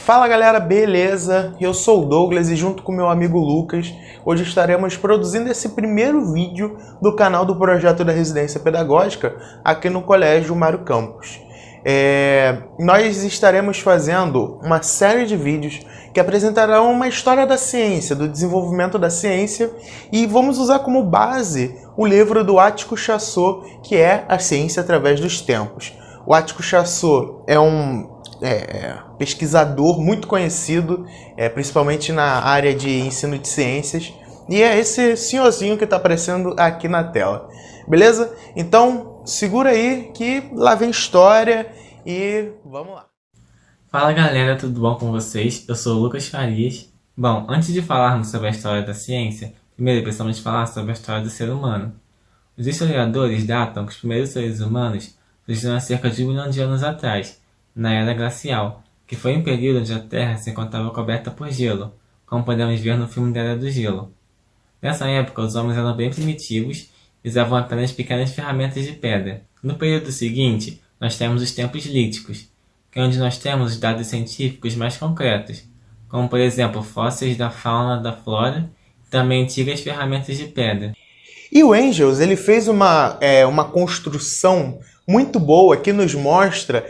Fala galera, beleza? Eu sou o Douglas e junto com meu amigo Lucas, hoje estaremos produzindo esse primeiro vídeo do canal do projeto da Residência Pedagógica aqui no Colégio Mário Campos. Nós estaremos fazendo uma série de vídeos que apresentarão uma história da ciência, do desenvolvimento da ciência, e vamos usar como base o livro do Atticus Chassot, que é A Ciência através dos Tempos. O Atticus Chassot é um pesquisador muito conhecido, principalmente na área de ensino de ciências, e é esse senhorzinho que está aparecendo aqui na tela. Beleza? Então, segura aí que lá vem história e vamos lá. Fala galera, tudo bom com vocês? Eu sou o Lucas Farias. Bom, antes de falarmos sobre a história da ciência, primeiro precisamos falar sobre a história do ser humano. Os historiadores datam que os primeiros seres humanos surgiram há cerca de 1 milhão de anos atrás, na Era Glacial, que foi um período onde a Terra se encontrava coberta por gelo, como podemos ver no filme da Era do Gelo. Nessa época, os homens eram bem primitivos e usavam apenas pequenas ferramentas de pedra. No período seguinte, nós temos os tempos líticos, que é onde nós temos os dados científicos mais concretos, como por exemplo fósseis da fauna, da flora e também antigas ferramentas de pedra. E o Engels, ele fez uma construção muito boa que nos mostra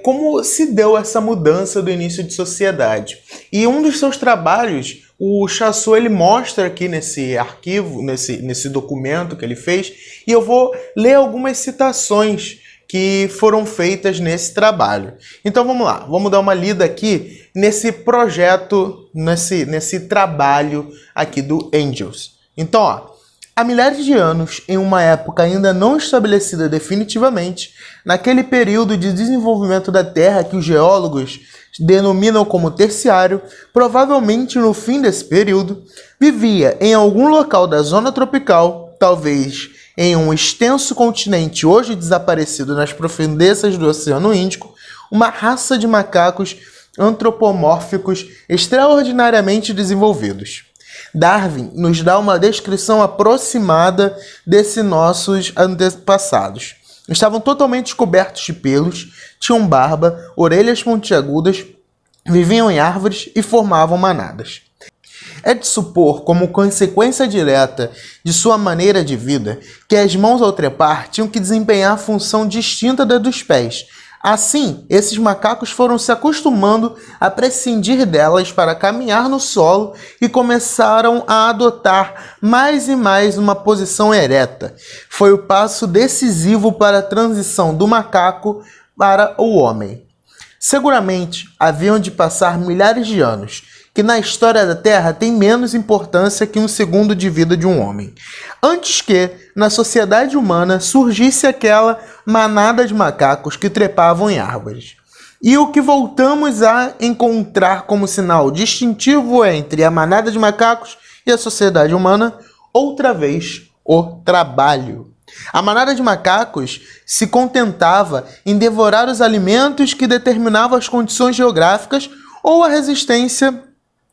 como se deu essa mudança do início de sociedade. E um dos seus trabalhos, o Chassot, ele mostra aqui nesse arquivo, nesse documento que ele fez, e eu vou ler algumas citações que foram feitas nesse trabalho. Então vamos lá, vamos dar uma lida aqui nesse projeto, nesse trabalho aqui do Engels. Então, ó, há milhares de anos, em uma época ainda não estabelecida definitivamente, naquele período de desenvolvimento da Terra que os geólogos denominam como terciário, provavelmente no fim desse período, vivia em algum local da zona tropical, talvez em um extenso continente hoje desaparecido nas profundezas do Oceano Índico, uma raça de macacos antropomórficos extraordinariamente desenvolvidos. Darwin nos dá uma descrição aproximada desses nossos antepassados. Estavam totalmente cobertos de pelos, tinham barba, orelhas pontiagudas, viviam em árvores e formavam manadas. É de supor, como consequência direta de sua maneira de vida, que as mãos ao trepar tinham que desempenhar função distinta da dos pés. Assim, esses macacos foram se acostumando a prescindir delas para caminhar no solo e começaram a adotar mais e mais uma posição ereta. Foi o passo decisivo para a transição do macaco para o homem. Seguramente, haviam de passar milhares de anos, que na história da Terra tem menos importância que um segundo de vida de um homem, antes que, na sociedade humana, surgisse aquela manada de macacos que trepavam em árvores. E o que voltamos a encontrar como sinal distintivo entre a manada de macacos e a sociedade humana, outra vez, o trabalho. A manada de macacos se contentava em devorar os alimentos que determinavam as condições geográficas ou a resistência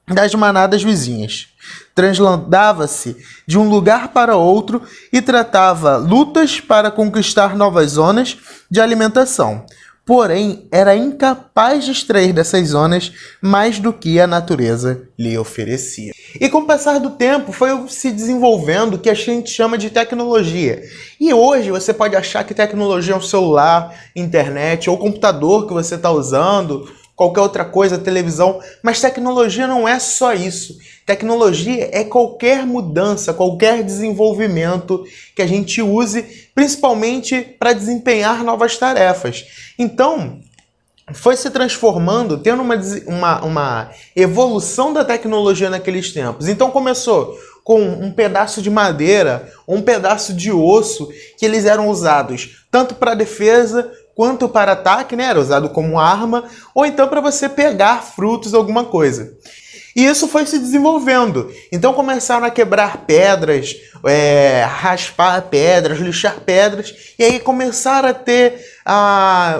das manadas vizinhas. Translandava-se de um lugar para outro e tratava lutas para conquistar novas zonas de alimentação. Porém, era incapaz de extrair dessas zonas mais do que a natureza lhe oferecia. E com o passar do tempo, foi se desenvolvendo o que a gente chama de tecnologia. E hoje você pode achar que tecnologia é um celular, internet ou computador que você está usando, qualquer outra coisa, televisão, mas tecnologia não é só isso. Tecnologia é qualquer mudança, qualquer desenvolvimento que a gente use, principalmente para desempenhar novas tarefas. Então, foi se transformando, tendo uma evolução da tecnologia naqueles tempos. Então começou com um pedaço de madeira, um pedaço de osso, que eles eram usados tanto para defesa quanto para ataque, né? Era usado como arma, ou então para você pegar frutos, alguma coisa. E isso foi se desenvolvendo. Então começaram a quebrar pedras, raspar pedras, lixar pedras, e aí começaram a ter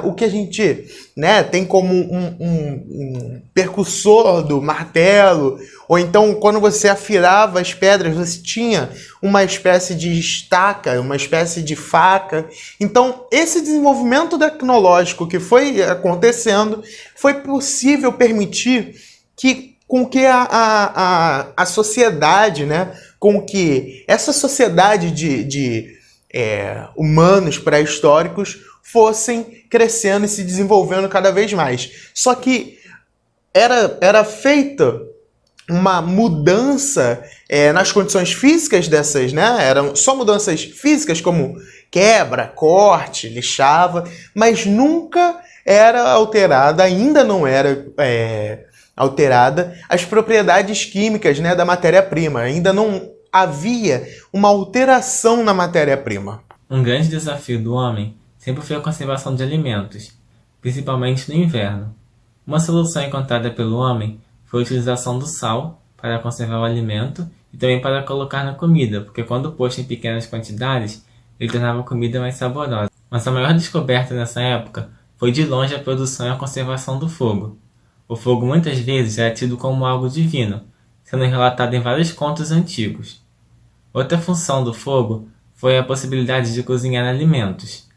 o que a gente, né, tem como um percussor do martelo, ou então quando você afilava as pedras, você tinha uma espécie de estaca, uma espécie de faca. Então esse desenvolvimento tecnológico que foi acontecendo foi possível permitir com que a sociedade, né, com que essa sociedade de humanos pré-históricos fossem crescendo e se desenvolvendo cada vez mais. Só que era feita uma mudança nas condições físicas dessas, né? Eram só mudanças físicas como quebra, corte, lixava, mas nunca era alterada, ainda não era alterada as propriedades químicas, né, da matéria-prima. Ainda não havia uma alteração na matéria-prima. Um grande desafio do homem sempre foi a conservação de alimentos, principalmente no inverno. Uma solução encontrada pelo homem foi a utilização do sal para conservar o alimento e também para colocar na comida, porque quando posto em pequenas quantidades, ele tornava a comida mais saborosa. Mas a maior descoberta nessa época foi de longe a produção e a conservação do fogo. O fogo muitas vezes era tido como algo divino, sendo relatado em vários contos antigos. Outra função do fogo foi a possibilidade de cozinhar alimentos.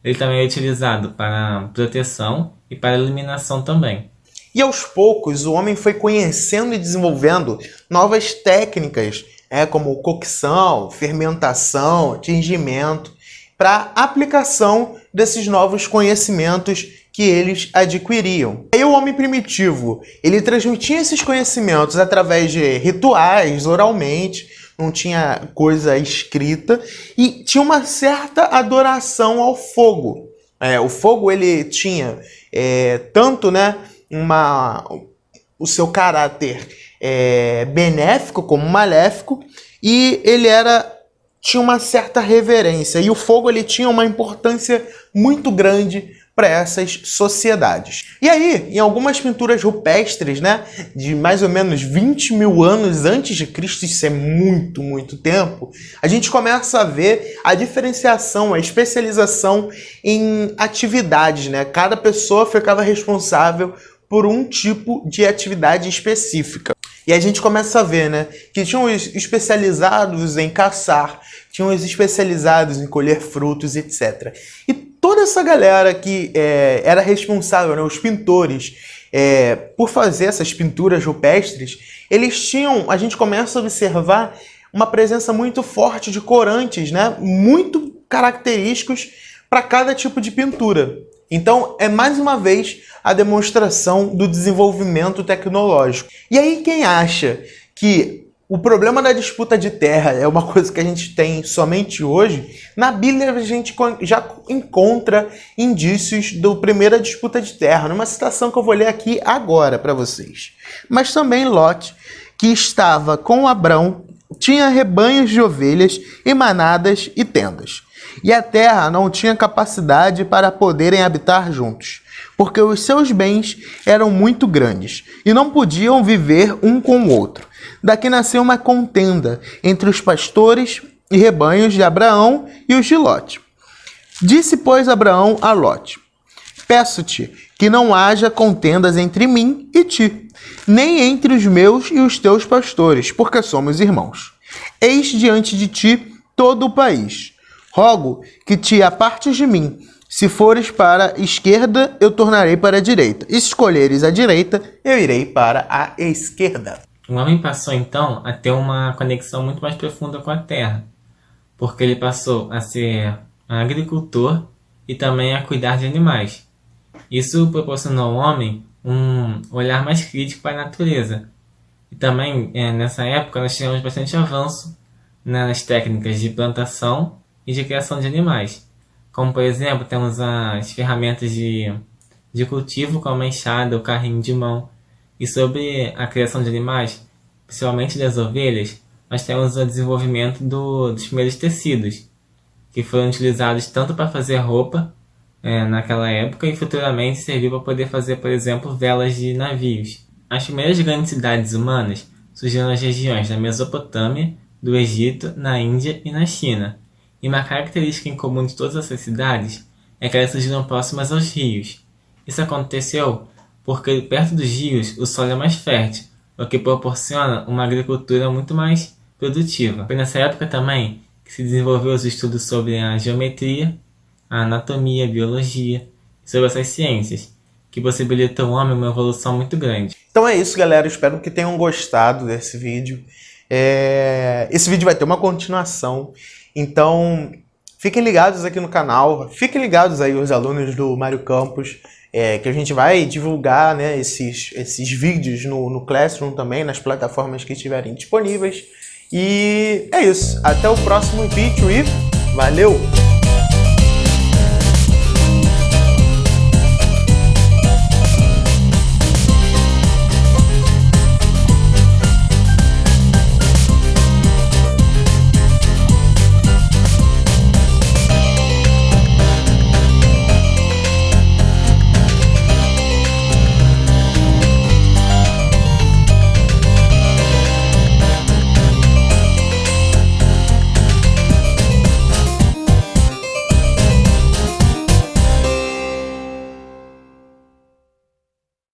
Ele também é utilizado para proteção e para iluminação também. E aos poucos o homem foi conhecendo e desenvolvendo novas técnicas, como cocção, fermentação, tingimento, para aplicação desses novos conhecimentos que eles adquiriam. Aí o homem primitivo, ele transmitia esses conhecimentos através de rituais, oralmente, não tinha coisa escrita, e tinha uma certa adoração ao fogo. O fogo, ele tinha tanto, né, o seu caráter benéfico como maléfico, e ele tinha uma certa reverência, e o fogo ele tinha uma importância muito grande para essas sociedades. E aí, em algumas pinturas rupestres, né, de mais ou menos 20 mil anos antes de Cristo, isso é muito, muito tempo, a gente começa a ver a diferenciação, a especialização em atividades, né? Cada pessoa ficava responsável por um tipo de atividade específica. E a gente começa a ver, né, que tinham os especializados em caçar, tinham os especializados em colher frutos, etc. E toda essa galera que era responsável, né, os pintores, por fazer essas pinturas rupestres, eles tinham, a gente começa a observar uma presença muito forte de corantes, né, muito característicos para cada tipo de pintura. Então, é mais uma vez a demonstração do desenvolvimento tecnológico. E aí, quem acha que o problema da disputa de terra é uma coisa que a gente tem somente hoje, na Bíblia a gente já encontra indícios da primeira disputa de terra, numa citação que eu vou ler aqui agora para vocês. Mas também Lote, que estava com Abrão, tinha rebanhos de ovelhas e manadas e tendas. E a terra não tinha capacidade para poderem habitar juntos, porque os seus bens eram muito grandes e não podiam viver um com o outro. Daqui nasceu uma contenda entre os pastores e rebanhos de Abraão e os de Lote. Disse, pois, Abraão a Lote: peço-te que não haja contendas entre mim e ti, nem entre os meus e os teus pastores, porque somos irmãos. Eis diante de ti todo o país. Rogo que te apartes de mim. Se fores para a esquerda, eu tornarei para a direita. E se escolheres a direita, eu irei para a esquerda. O homem passou então a ter uma conexão muito mais profunda com a terra, porque ele passou a ser agricultor e também a cuidar de animais. Isso proporcionou ao homem um olhar mais crítico para a natureza. E também, nessa época, nós tivemos bastante avanço nas técnicas de plantação e de criação de animais. Como, por exemplo, temos as ferramentas de cultivo, como a enxada, o carrinho de mão. E sobre a criação de animais, principalmente das ovelhas, nós temos o desenvolvimento dos primeiros tecidos, que foram utilizados tanto para fazer roupa naquela época e futuramente serviu para poder fazer, por exemplo, velas de navios. As primeiras grandes cidades humanas surgiram nas regiões da Mesopotâmia, do Egito, na Índia e na China. E uma característica em comum de todas essas cidades é que elas surgiram próximas aos rios. Isso aconteceu porque perto dos rios o solo é mais fértil, o que proporciona uma agricultura muito mais produtiva. Foi nessa época também que se desenvolveu os estudos sobre a geometria, a anatomia, a biologia e sobre essas ciências, que possibilitam ao homem uma evolução muito grande. Então é isso, galera. Espero que tenham gostado desse vídeo. Esse vídeo vai ter uma continuação, então fiquem ligados aqui no canal, fiquem ligados aí os alunos do Mário Campos, que a gente vai divulgar, né, esses vídeos no Classroom também, nas plataformas que estiverem disponíveis. E é isso, até o próximo vídeo e valeu!